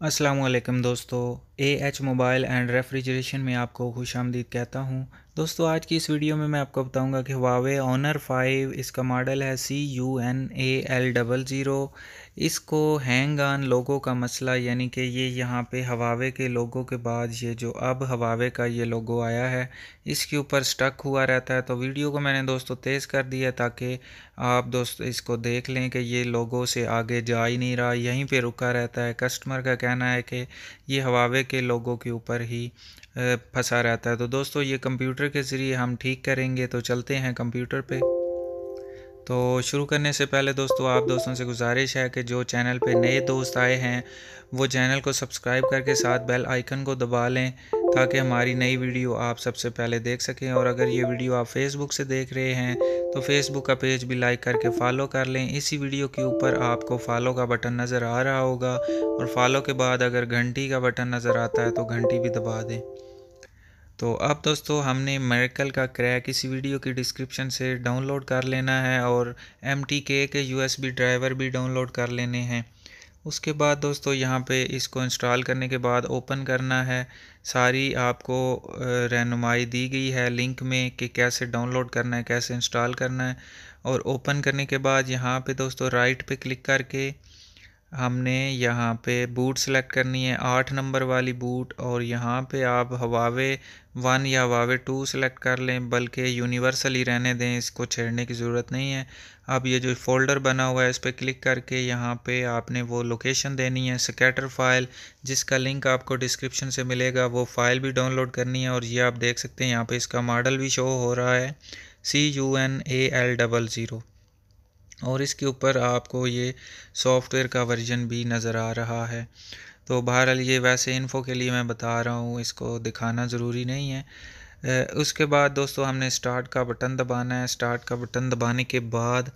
अस्सलामुअलैकुम दोस्तों, AH mobile and refrigeration में आपको खुशामदीद कहता हूं। दोस्तों, आज की इस वीडियो में मैं आपको बताऊंगा कि हुआवे ऑनर 5 इसका मॉडल है CUNAL00। इसको हैंग ऑन लोगो का मसला, यानी कि ये यहाँ पे हुआवे के लोगो के बाद ये जो अब हुआवे का ये लोगो आया है इसके ऊपर स्टक हुआ रहता है। तो वीडियो को मैंने दोस्तों तेज़ कर दिया ताकि आप दोस्तों इसको देख लें कि ये लोगो से आगे जा ही नहीं रहा, यहीं पे रुका रहता है। कस्टमर का कहना है कि ये हुआवे के लोगों के ऊपर ही फंसा रहता है। तो दोस्तों ये कंप्यूटर के ज़रिए हम ठीक करेंगे, तो चलते हैं कंप्यूटर पे। तो शुरू करने से पहले दोस्तों आप दोस्तों से गुजारिश है कि जो चैनल पे नए दोस्त आए हैं वो चैनल को सब्सक्राइब करके साथ बेल आइकन को दबा लें ताकि हमारी नई वीडियो आप सबसे पहले देख सकें। और अगर ये वीडियो आप फेसबुक से देख रहे हैं तो फेसबुक का पेज भी लाइक करके फॉलो कर लें। इसी वीडियो के ऊपर आपको फॉलो का बटन नज़र आ रहा होगा और फॉलो के बाद अगर घंटी का बटन नज़र आता है तो घंटी भी दबा दें। तो अब दोस्तों हमने मेरेकल का क्रैक इसी वीडियो की डिस्क्रिप्शन से डाउनलोड कर लेना है और MTK के USB ड्राइवर भी डाउनलोड कर लेने हैं। उसके बाद दोस्तों यहाँ पे इसको इंस्टॉल करने के बाद ओपन करना है। सारी आपको रहनुमाई दी गई है लिंक में कि कैसे डाउनलोड करना है, कैसे इंस्टॉल करना है। और ओपन करने के बाद यहाँ पे दोस्तों राइट पे क्लिक करके हमने यहाँ पे बूट सेलेक्ट करनी है, 8 नंबर वाली बूट। और यहाँ पे आप हुआवे 1 या हुआवे 2 सेलेक्ट कर लें, बल्कि यूनिवर्सल ही रहने दें, इसको छेड़ने की ज़रूरत नहीं है। अब ये जो फ़ोल्डर बना हुआ है इस पर क्लिक करके यहाँ पे आपने वो लोकेशन देनी है, स्कैटर फाइल जिसका लिंक आपको डिस्क्रिप्शन से मिलेगा, वो फ़ाइल भी डाउनलोड करनी है। और ये आप देख सकते हैं यहाँ पे इसका मॉडल भी शो हो रहा है CUNAL00। और इसके ऊपर आपको ये सॉफ्टवेयर का वर्जन भी नज़र आ रहा है। तो बहरहाल ये वैसे इन्फो के लिए मैं बता रहा हूँ, इसको दिखाना ज़रूरी नहीं है। उसके बाद दोस्तों हमने स्टार्ट का बटन दबाना है। स्टार्ट का बटन दबाने के बाद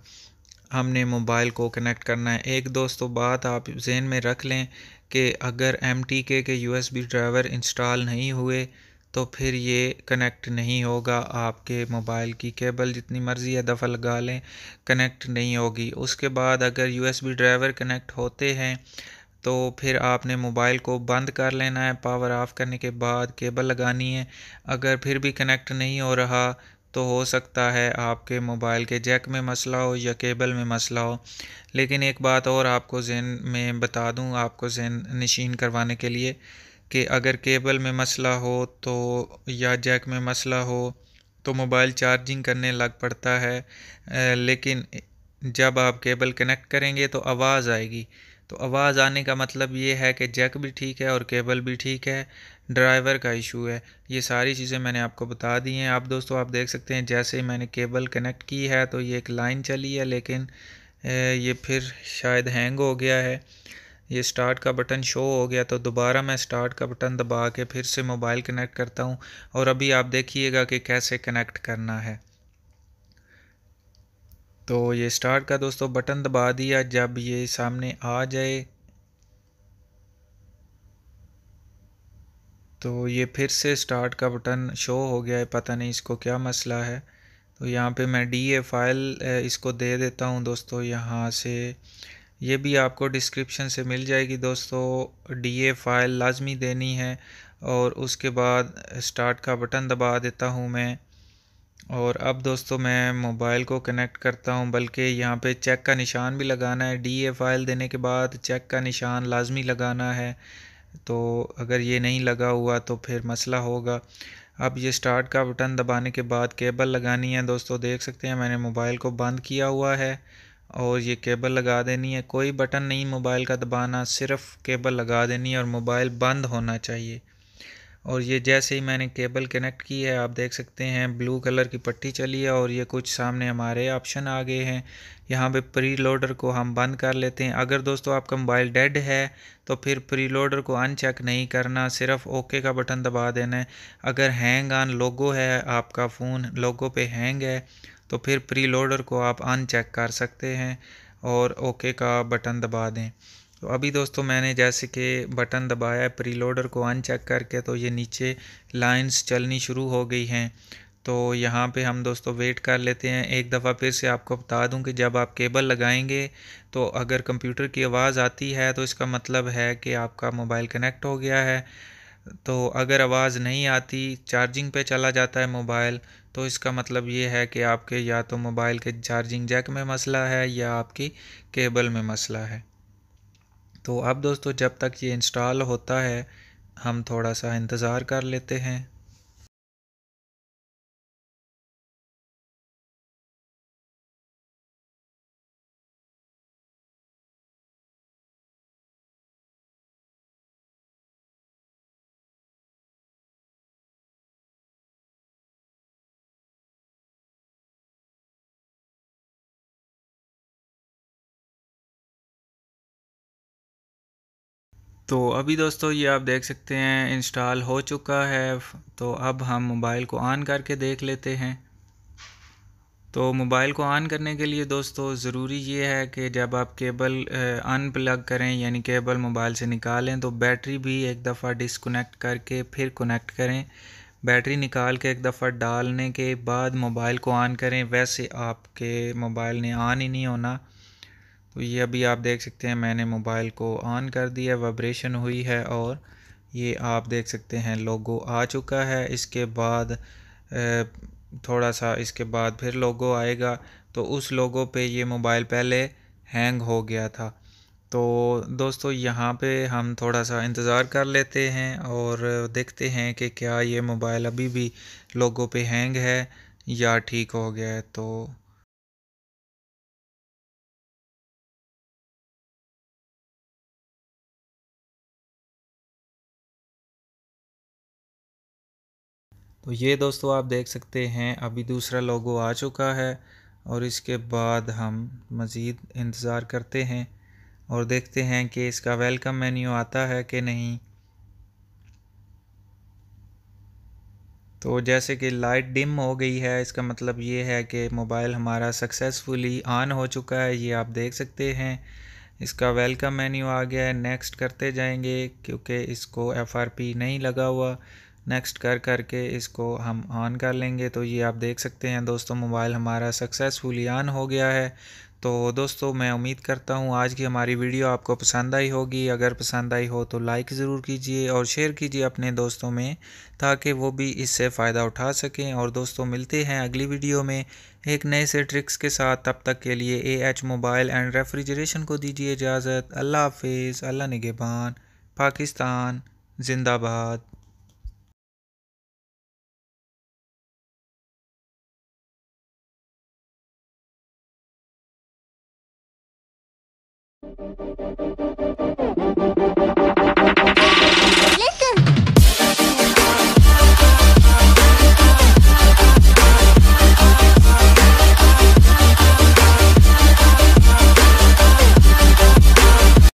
हमने मोबाइल को कनेक्ट करना है। एक दोस्तों बात आप जहन में रख लें कि अगर MTK के USB ड्राइवर इंस्टॉल नहीं हुए तो फिर ये कनेक्ट नहीं होगा। आपके मोबाइल की केबल जितनी मर्ज़ी है दफ़ा लगा लें, कनेक्ट नहीं होगी। उसके बाद अगर USB ड्राइवर कनेक्ट होते हैं तो फिर आपने मोबाइल को बंद कर लेना है। पावर ऑफ़ करने के बाद केबल लगानी है। अगर फिर भी कनेक्ट नहीं हो रहा तो हो सकता है आपके मोबाइल के जैक में मसला हो या केबल में मसला हो। लेकिन एक बात और आपको ज़हन में बता दूं, आपको ज़हन नशीन करवाने के लिए, कि अगर केबल में मसला हो तो या जैक में मसला हो तो मोबाइल चार्जिंग करने लग पड़ता है, लेकिन जब आप केबल कनेक्ट करेंगे तो आवाज़ आएगी। तो आवाज़ आने का मतलब ये है कि जैक भी ठीक है और केबल भी ठीक है, ड्राइवर का इशू है। ये सारी चीज़ें मैंने आपको बता दी हैं। आप दोस्तों आप देख सकते हैं जैसे ही मैंने केबल कनेक्ट की है तो ये एक लाइन चली है, लेकिन ये फिर शायद हैंग हो गया है। ये स्टार्ट का बटन शो हो गया, तो दोबारा मैं स्टार्ट का बटन दबा के फिर से मोबाइल कनेक्ट करता हूँ और अभी आप देखिएगा कि कैसे कनेक्ट करना है। तो ये स्टार्ट का दोस्तों बटन दबा दिया। जब ये सामने आ जाए तो ये फिर से स्टार्ट का बटन शो हो गया है, पता नहीं इसको क्या मसला है। तो यहाँ पे मैं DA फाइल इसको दे देता हूँ दोस्तों। यहाँ से ये भी आपको डिस्क्रिप्शन से मिल जाएगी दोस्तों, DA फाइल लाजमी देनी है। और उसके बाद स्टार्ट का बटन दबा देता हूँ मैं। और अब दोस्तों मैं मोबाइल को कनेक्ट करता हूँ, बल्कि यहाँ पे चेक का निशान भी लगाना है। DA फाइल देने के बाद चेक का निशान लाजमी लगाना है, तो अगर ये नहीं लगा हुआ तो फिर मसला होगा। अब ये स्टार्ट का बटन दबाने के बाद केबल लगानी है दोस्तों। देख सकते हैं मैंने मोबाइल को बंद किया हुआ है और ये केबल लगा देनी है। कोई बटन नहीं मोबाइल का दबाना, सिर्फ केबल लगा देनी है और मोबाइल बंद होना चाहिए। और ये जैसे ही मैंने केबल कनेक्ट की है आप देख सकते हैं ब्लू कलर की पट्टी चली है और ये कुछ सामने हमारे ऑप्शन आ गए हैं। यहाँ पे प्री लोडर को हम बंद कर लेते हैं। अगर दोस्तों आपका मोबाइल डेड है तो फिर प्री लोडर को अनचेक नहीं करना, सिर्फ ओके का बटन दबा देना है। अगर हैंग ऑन लोगो है, आपका फ़ोन लोगो पे हैंग है, तो फिर प्री लोडर को आप अनचेक कर सकते हैं और ओके का बटन दबा दें। तो अभी दोस्तों मैंने जैसे कि बटन दबाया है प्री लोडर को अनचेक करके, तो ये नीचे लाइंस चलनी शुरू हो गई हैं। तो यहाँ पे हम दोस्तों वेट कर लेते हैं। एक दफ़ा फिर से आपको बता दूं कि जब आप केबल लगाएंगे तो अगर कंप्यूटर की आवाज़ आती है तो इसका मतलब है कि आपका मोबाइल कनेक्ट हो गया है। तो अगर आवाज़ नहीं आती, चार्जिंग पे चला जाता है मोबाइल, तो इसका मतलब ये है कि आपके या तो मोबाइल के चार्जिंग जैक में मसला है या आपकी केबल में मसला है। तो अब दोस्तों जब तक ये इंस्टॉल होता है हम थोड़ा सा इंतज़ार कर लेते हैं। तो अभी दोस्तों ये आप देख सकते हैं इंस्टॉल हो चुका है। तो अब हम मोबाइल को ऑन करके देख लेते हैं। तो मोबाइल को ऑन करने के लिए दोस्तों ज़रूरी ये है कि जब आप केबल अनप्लग करें यानी केबल मोबाइल से निकालें तो बैटरी भी एक दफ़ा डिस्कनेक्ट करके फिर कनेक्ट करें। बैटरी निकाल के एक दफ़ा डालने के बाद मोबाइल को ऑन करें, वैसे आपके मोबाइल ने ऑन ही नहीं होना। तो ये अभी आप देख सकते हैं मैंने मोबाइल को ऑन कर दिया, वाइब्रेशन हुई है और ये आप देख सकते हैं लोगो आ चुका है। इसके बाद थोड़ा सा इसके बाद फिर लोगो आएगा। तो उस लोगो पे ये मोबाइल पहले हैंग हो गया था। तो दोस्तों यहाँ पे हम थोड़ा सा इंतज़ार कर लेते हैं और देखते हैं कि क्या ये मोबाइल अभी भी लोगो पे हैंग है या ठीक हो गया है। तो ये दोस्तों आप देख सकते हैं अभी दूसरा लोगो आ चुका है और इसके बाद हम मज़ीद इंतज़ार करते हैं और देखते हैं कि इसका वेलकम मेन्यू आता है कि नहीं। तो जैसे कि लाइट डिम हो गई है, इसका मतलब ये है कि मोबाइल हमारा सक्सेसफुली ऑन हो चुका है, ये आप देख सकते हैं। इसका वेलकम मेन्यू आ गया है, नेक्स्ट करते जाएंगे क्योंकि इसको एफआरपी नहीं लगा हुआ। नेक्स्ट कर करके इसको हम ऑन कर लेंगे। तो ये आप देख सकते हैं दोस्तों मोबाइल हमारा सक्सेसफुली ऑन हो गया है। तो दोस्तों मैं उम्मीद करता हूँ आज की हमारी वीडियो आपको पसंद आई होगी। अगर पसंद आई हो तो लाइक ज़रूर कीजिए और शेयर कीजिए अपने दोस्तों में, ताकि वो भी इससे फ़ायदा उठा सकें। और दोस्तों मिलते हैं अगली वीडियो में एक नए से ट्रिक्स के साथ। तब तक के लिए AH मोबाइल एंड रेफ्रिजरेशन को दीजिए इजाज़त। अल्लाह हाफिज़, अल्लाह निगहबान, पाकिस्तान जिंदाबाद।